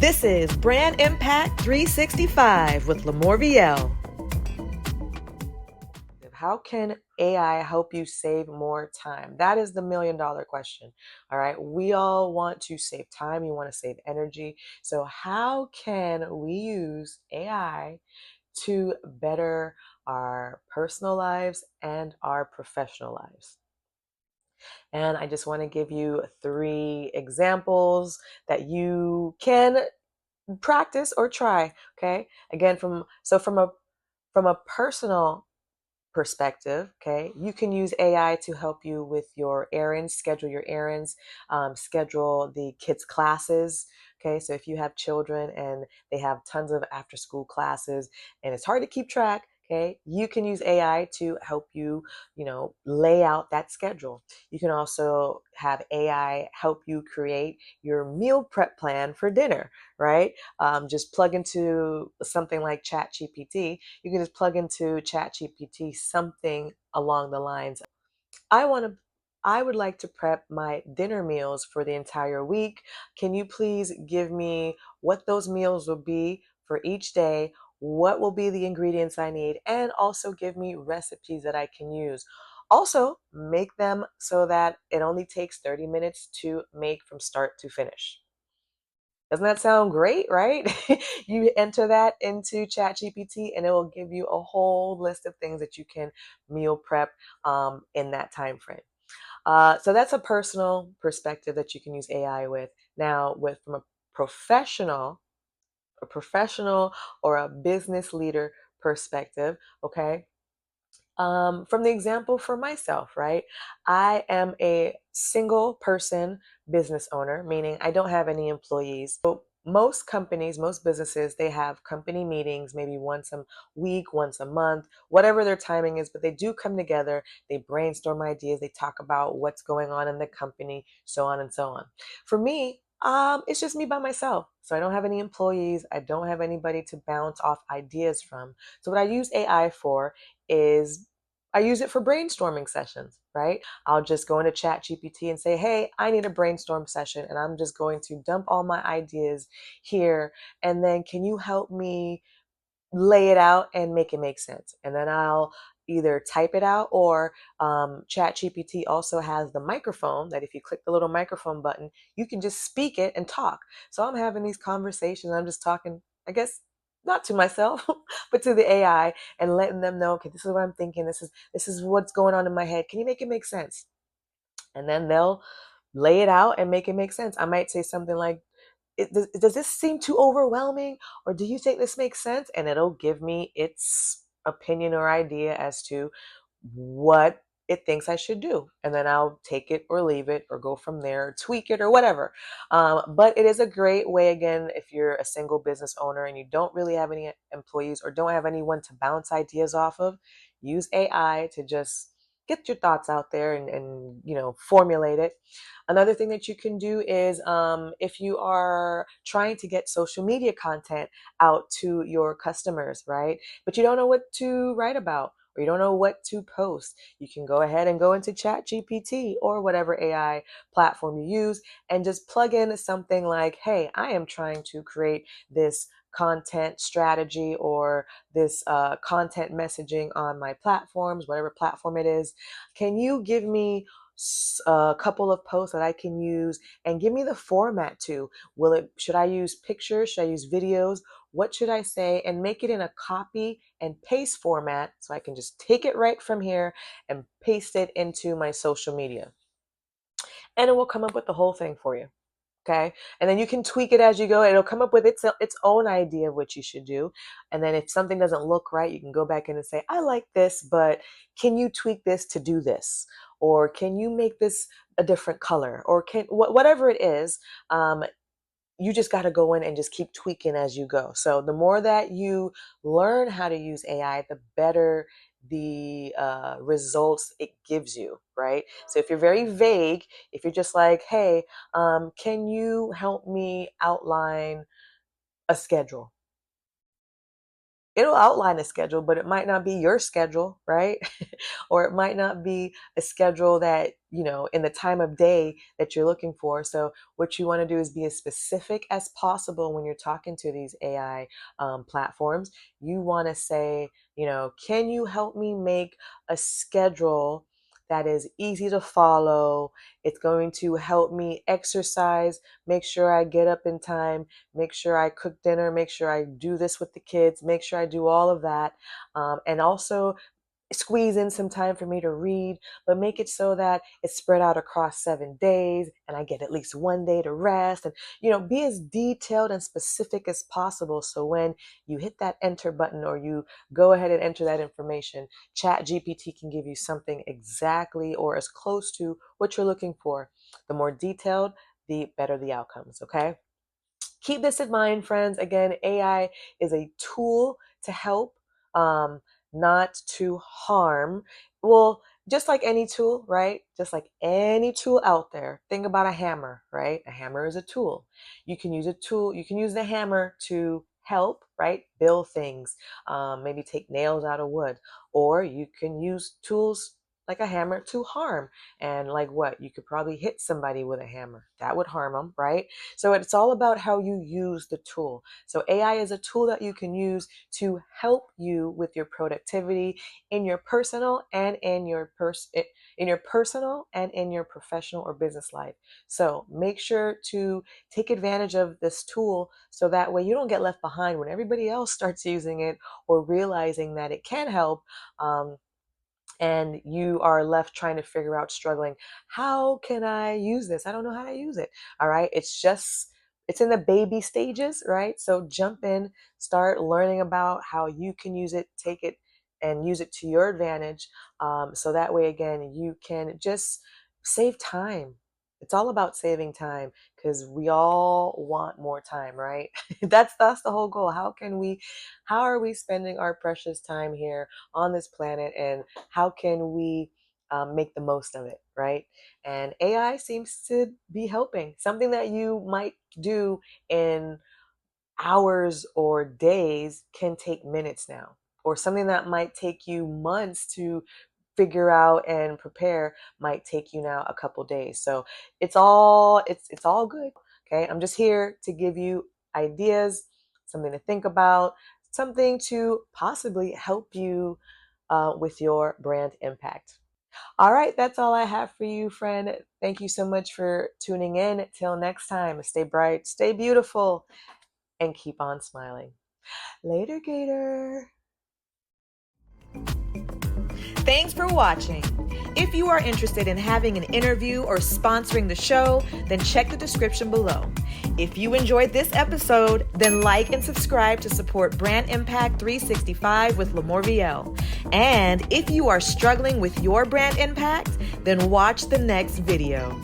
This is Brand Impact 365 with LaMorvielle. How can AI help you save more time? That is the $1,000,000 question. All right. We all want to save time. You want to save energy. So, how can we use AI to better our personal lives and our professional lives? And I just want to give you 3 examples that you can practice or try. Okay. Again, from a personal perspective, okay, you can use AI to help you with your errands, schedule your errands, schedule the kids' classes. Okay, so if you have children and they have tons of after school classes and it's hard to keep track, okay, you can use AI to help you, lay out that schedule. You can also have AI help you create your meal prep plan for dinner, right? Just plug into something like ChatGPT. You can just plug into ChatGPT something along the lines of, I want to I would like to prep my dinner meals for the entire week. Can you please give me what those meals will be for each day? What will be the ingredients I need? And also give me recipes that I can use. Also, make them so that it only takes 30 minutes to make from start to finish. Doesn't that sound great, right? You enter that into ChatGPT and it will give you a whole list of things that you can meal prep in that time frame. So that's a personal perspective that you can use AI with. Now, with from professional, a professional or a business leader perspective, okay? From the example for myself, right? I am a single person business owner, meaning I don't have any employees. So most companies, most businesses, they have company meetings maybe once a week, once a month, whatever their timing is, but they do come together, they brainstorm ideas, they talk about what's going on in the company, so on and so on. For me, it's just me by myself. So I don't have any employees. I don't have anybody to bounce off ideas from. So what I use AI for is I use it for brainstorming sessions, right? I'll just go into Chat GPT and say, hey, I need a brainstorm session and I'm just going to dump all my ideas here. And then can you help me lay it out and make it make sense? And then I'll either type it out or Chat GPT also has the microphone that if you click the little microphone button, you can just speak it and talk. So I'm having these conversations. I'm just talking, I guess, not to myself, but to the AI and letting them know, okay, this is what I'm thinking. This is what's going on in my head. Can you make it make sense? And then they'll lay it out and make it make sense. I might say something like, does this seem too overwhelming? Or do you think this makes sense? And it'll give me its opinion or idea as to what it thinks I should do. And then I'll take it or leave it or go from there, tweak it or whatever. But it is a great way, again, if you're a single business owner and you don't really have any employees or don't have anyone to bounce ideas off of, use AI to just get your thoughts out there and formulate it. Another thing that you can do is if you are trying to get social media content out to your customers, right? But you don't know what to write about or you don't know what to post, you can go ahead and go into Chat GPT or whatever AI platform you use and just plug in something like, hey, I am trying to create this content strategy or this content messaging on my platforms, whatever platform it is. Can you give me a couple of posts that I can use and give me the format to? Should I use pictures? Should I use videos? What should I say? And make it in a copy and paste format so I can just take it right from here and paste it into my social media. And it will come up with the whole thing for you. Okay. And then you can tweak it as you go. It'll come up with its own idea of what you should do. And then if something doesn't look right, you can go back in and say, I like this, but can you tweak this to do this? Or can you make this a different color? Or whatever it is, you just got to go in and just keep tweaking as you go. So the more that you learn how to use AI, the better the results it gives you, right? So if you're very vague, if you're just like, hey, can you help me outline a schedule? it'll outline a schedule, but it might not be your schedule, right? Or it might not be a schedule that, in the time of day that you're looking for. So what you want to do is be as specific as possible when you're talking to these AI platforms. You want to say, can you help me make a schedule that is easy to follow? It's going to help me exercise, make sure I get up in time, make sure I cook dinner, make sure I do this with the kids, make sure I do all of that. And also squeeze in some time for me to read, but make it so that it's spread out across 7 days and I get at least one day to rest. And, be as detailed and specific as possible. So when you hit that enter button or you go ahead and enter that information, Chat GPT can give you something exactly or as close to what you're looking for. The more detailed, the better the outcomes. Okay. Keep this in mind, friends. Again, AI is a tool to help, um, not to harm. Well, just like any tool, right? Just like any tool out there. Think about a hammer, right? A hammer is a tool. You can use a tool, you can use the hammer to help, right? Build things, maybe take nails out of wood, or you can use tools like a hammer to harm. And like what? You could probably hit somebody with a hammer. That would harm them, right? So it's all about how you use the tool. So AI is a tool that you can use to help you with your productivity in your personal and in your personal and in your professional or business life. So make sure to take advantage of this tool so that way you don't get left behind when everybody else starts using it or realizing that it can help. And you are left trying to figure out, struggling, how can I use this? I don't know how to use it. All right. It's in the baby stages, right? So jump in, start learning about how you can use it, take it and use it to your advantage. So that way, again, you can just save time. It's all about saving time because we all want more time, right? That's the whole goal. How are we spending our precious time here on this planet, and how can we make the most of it, right? And AI seems to be helping. Something that you might do in hours or days can take minutes now, or something that might take you months to figure out and prepare might take you now a couple days. So it's all good. Okay, I'm just here to give you ideas, something to think about, something to possibly help you with your brand impact. All right, that's all I have for you, friend. Thank you so much for tuning in. Till next time, stay bright, stay beautiful, and keep on smiling. Later, Gator. Thanks for watching. If you are interested in having an interview or sponsoring the show, then check the description below. If you enjoyed this episode, then like and subscribe to support Brand Impact 365 with LaMorvielle. And if you are struggling with your brand impact, then watch the next video.